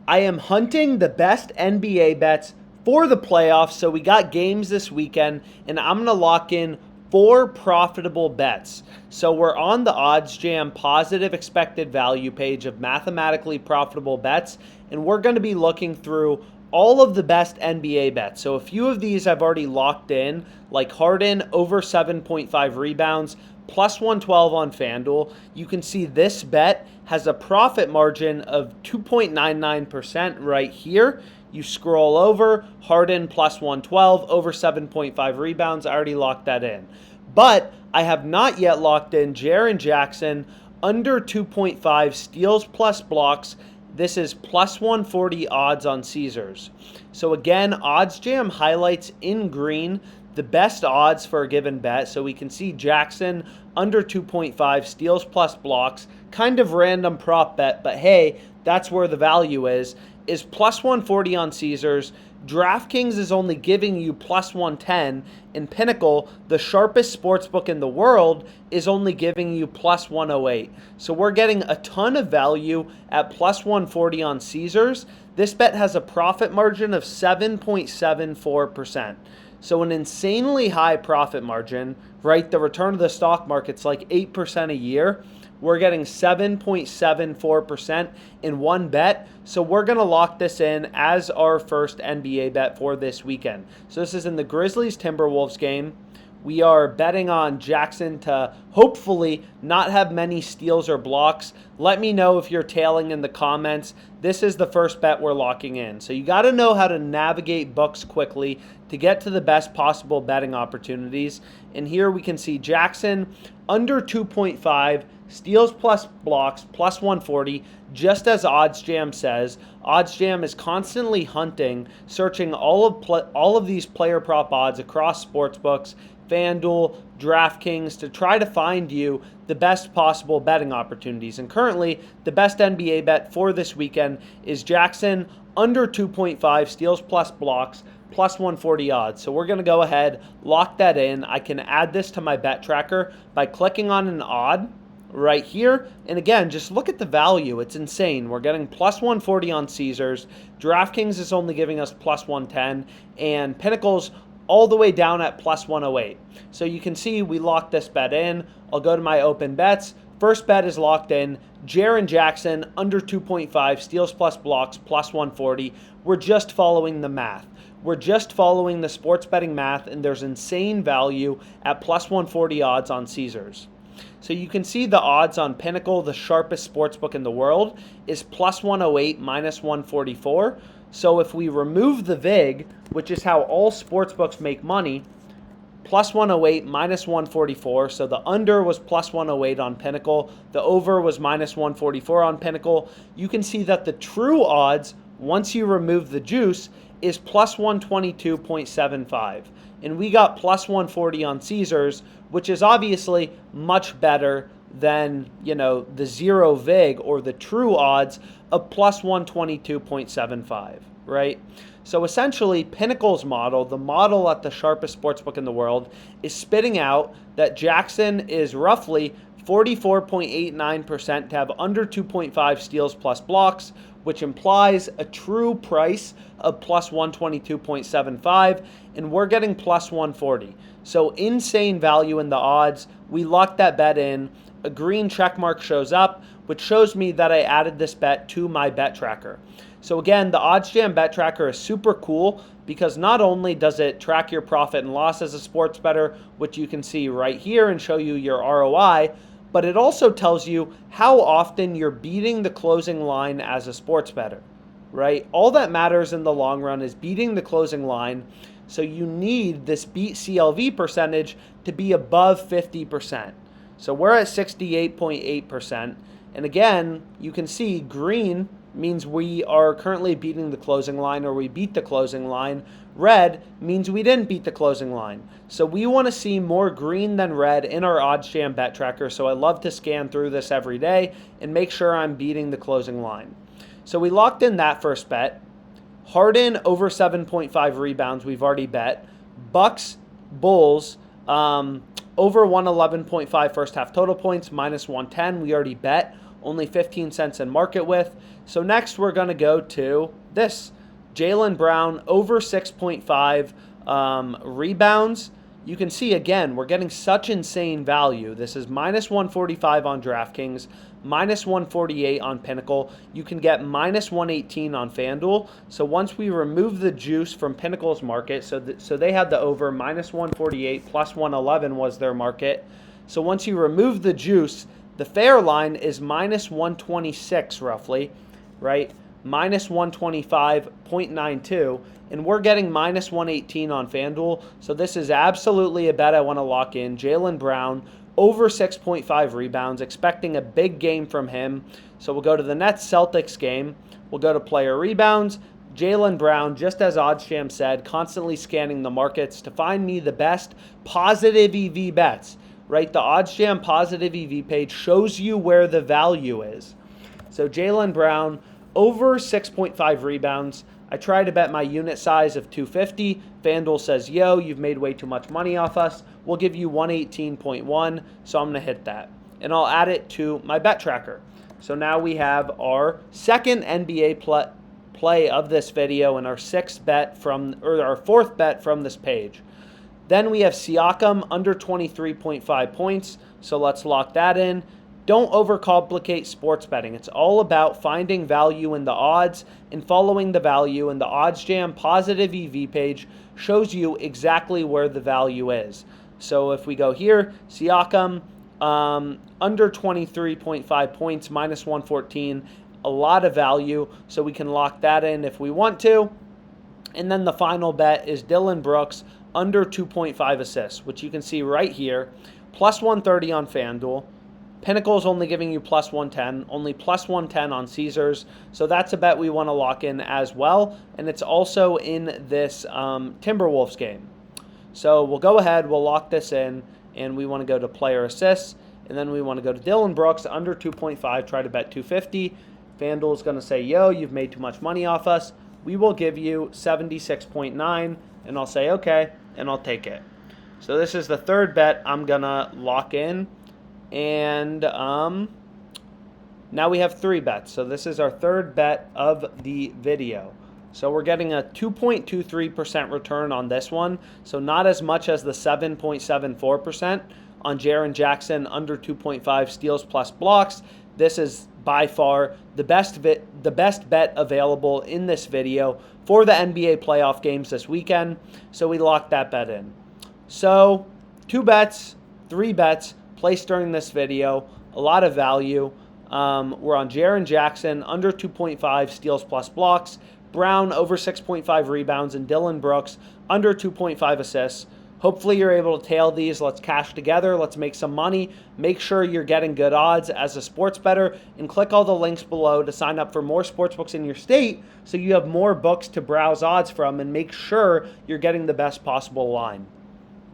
I am hunting the best NBA bets for the playoffs. So we got games this weekend, and I'm going to lock in 4 profitable bets. So we're on the OddsJam Positive Expected Value page of mathematically profitable bets, and we're going to be looking through all of the best NBA bets. So a few of these I've already locked in, like Harden over 7.5 rebounds, plus 112 on FanDuel. You can see this bet has a profit margin of 2.99% right here. You scroll over, Harden plus 112, over 7.5 rebounds. I already locked that in. But I have not yet locked in Jaren Jackson under 2.5 steals plus blocks. This is plus 140 odds on Caesars. So again, OddsJam highlights in green the best odds for a given bet. So we can see Jackson under 2.5 steals plus blocks, kind of random prop bet, but hey, that's where the value is plus 140 on Caesars. DraftKings is only giving you plus 110, and Pinnacle, the sharpest sportsbook in the world, is only giving you plus 108. So we're getting a ton of value at plus 140 on Caesars. This bet has a profit margin of 7.74%. So an insanely high profit margin, right? The return of the stock market's like 8% a year. We're getting 7.74% in one bet. So we're going to lock this in as our first NBA bet for this weekend. So this is in the Grizzlies Timberwolves game. We are betting on Jackson to hopefully not have many steals or blocks. Let me know if you're tailing in the comments. This is the first bet we're locking in. So you got to know how to navigate books quickly to get to the best possible betting opportunities. And here we can see Jackson under 2.5, steals plus blocks, plus 140, just as OddsJam says. OddsJam is constantly hunting, searching all of these player prop odds across sportsbooks, FanDuel, DraftKings, to try to find you the best possible betting opportunities. And currently, the best NBA bet for this weekend is Jackson under 2.5 steals plus blocks, plus 140 odds. So we're going to go ahead, lock that in. I can add this to my bet tracker by clicking on an odd right here. And again, just look at the value. It's insane. We're getting plus 140 on Caesars. DraftKings is only giving us plus 110, and Pinnacle's all the way down at plus 108. So you can see we locked this bet in. I'll go to my open bets. First bet is locked in. Jaren Jackson under 2.5 steals plus blocks, plus 140. We're just following the math. We're just following the sports betting math, and there's insane value at plus 140 odds on Caesars. So you can see the odds on Pinnacle, the sharpest sportsbook in the world, is plus 108, minus 144. So if we remove the VIG, which is how all sportsbooks make money, plus 108, minus 144. So the under was plus 108 on Pinnacle. The over was minus 144 on Pinnacle. You can see that the true odds, once you remove the juice, is plus 122.75. And we got plus 140 on Caesars, which is obviously much better than, the zero VIG or the true odds of plus 122.75, right? So essentially, Pinnacle's model, the model at the sharpest sportsbook in the world, is spitting out that Jackson is roughly 44.89% to have under 2.5 steals plus blocks, which implies a true price of plus 122.75, and we're getting plus 140. So insane value in the odds. We locked that bet in. A green check mark shows up, which shows me that I added this bet to my bet tracker. So again, the OddsJam bet tracker is super cool because not only does it track your profit and loss as a sports bettor, which you can see right here and show you your ROI, but it also tells you how often you're beating the closing line as a sports bettor, right? All that matters in the long run is beating the closing line. So you need this beat CLV percentage to be above 50%. So we're at 68.8%. And again, you can see green means we are currently beating the closing line, or we beat the closing line. Red means we didn't beat the closing line. So we want to see more green than red in our OddsJam bet tracker. So I love to scan through this every day and make sure I'm beating the closing line. So we locked in that first bet. Harden over 7.5 rebounds, we've already bet. Bucks, Bulls, over 111.5 first half total points, minus 110, we already bet. only 15 cents in market with. So next we're going to go to this. Jalen Brown over 6.5 rebounds. You can see, again, we're getting such insane value. This is minus 145 on DraftKings, minus 148 on Pinnacle. You can get minus 118 on FanDuel. So once we remove the juice from Pinnacle's market, so they had the over, minus 148, plus 111 was their market. So once you remove the juice, the fair line is minus 126 roughly, right? Minus 125.92, and we're getting minus 118 on FanDuel. So this is absolutely a bet I want to lock in. Jalen Brown, over 6.5 rebounds, expecting a big game from him. So we'll go to the Nets-Celtics game. We'll go to player rebounds. Jalen Brown, just as OddsJam said, constantly scanning the markets to find me the best positive EV bets, right? The OddsJam Positive EV page shows you where the value is. So Jalen Brown, over 6.5 rebounds. I try to bet my unit size of 250. FanDuel says, yo, you've made way too much money off us. We'll give you 118.1, so I'm going to hit that. And I'll add it to my bet tracker. So now we have our second NBA play of this video and our fourth bet from this page. Then we have Siakam under 23.5 points, so let's lock that in. Don't overcomplicate sports betting. It's all about finding value in the odds and following the value, and the OddsJam Positive EV page shows you exactly where the value is. So if we go here, Siakam under 23.5 points, minus 114, a lot of value, so we can lock that in if we want to. And then the final bet is Dillon Brooks under 2.5 assists, which you can see right here, plus 130 on FanDuel. Pinnacle is only giving you plus 110, only plus 110 on Caesars. So that's a bet we want to lock in as well. And it's also in this Timberwolves game. So we'll go ahead, we'll lock this in, and we want to go to player assists. And then we want to go to Dillon Brooks under 2.5, try to bet 250. FanDuel is going to say, yo, you've made too much money off us. We will give you 76.9, and I'll say, okay, and I'll take it. So this is the third bet I'm going to lock in. And now we have three bets. So this is our third bet of the video. So we're getting a 2.23% return on this one. So not as much as the 7.74% on Jaren Jackson under 2.5 steals plus blocks. This is by far the best bet available in this video for the NBA playoff games this weekend. So we locked that bet in. So three bets placed during this video, a lot of value. We're on Jaren Jackson, under 2.5 steals plus blocks, Brown over 6.5 rebounds, and Dillon Brooks under 2.5 assists. Hopefully you're able to tail these. Let's cash together. Let's make some money. Make sure you're getting good odds as a sports bettor, and click all the links below to sign up for more sportsbooks in your state so you have more books to browse odds from, and make sure you're getting the best possible line.